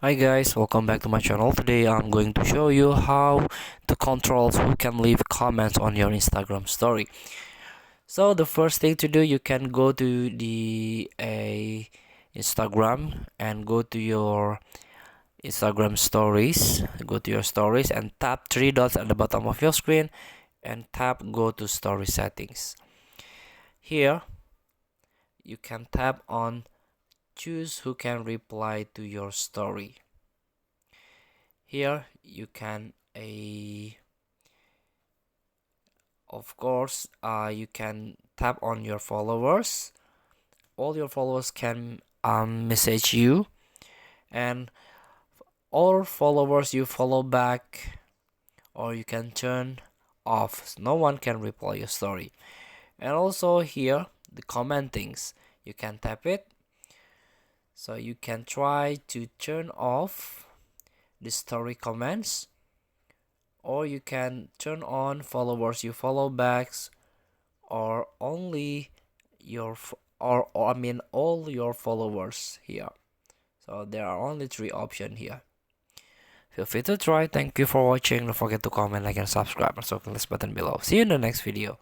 Hi guys, welcome back to my channel. Today I'm going to show you how to control who can leave comments on your Instagram story. So the first thing to do, you can go to the Instagram and go to your Instagram stories. Go to your stories and tap three dots at the bottom of your screen and tap go to story settings. Here you can tap on choose who can reply to your story. Here you can of course you can tap on your followers. All your followers can message you, and all followers you follow back, or you can turn off, no one can reply your story. And also here the commentings, you can tap it, so you can try to turn off the story comments, or you can turn on followers you follow backs, or only your or I mean all your followers here. So there are only three options here. Feel free to try. Thank you for watching. Don't forget to comment, like, and subscribe, and click this button below. See you in the next video.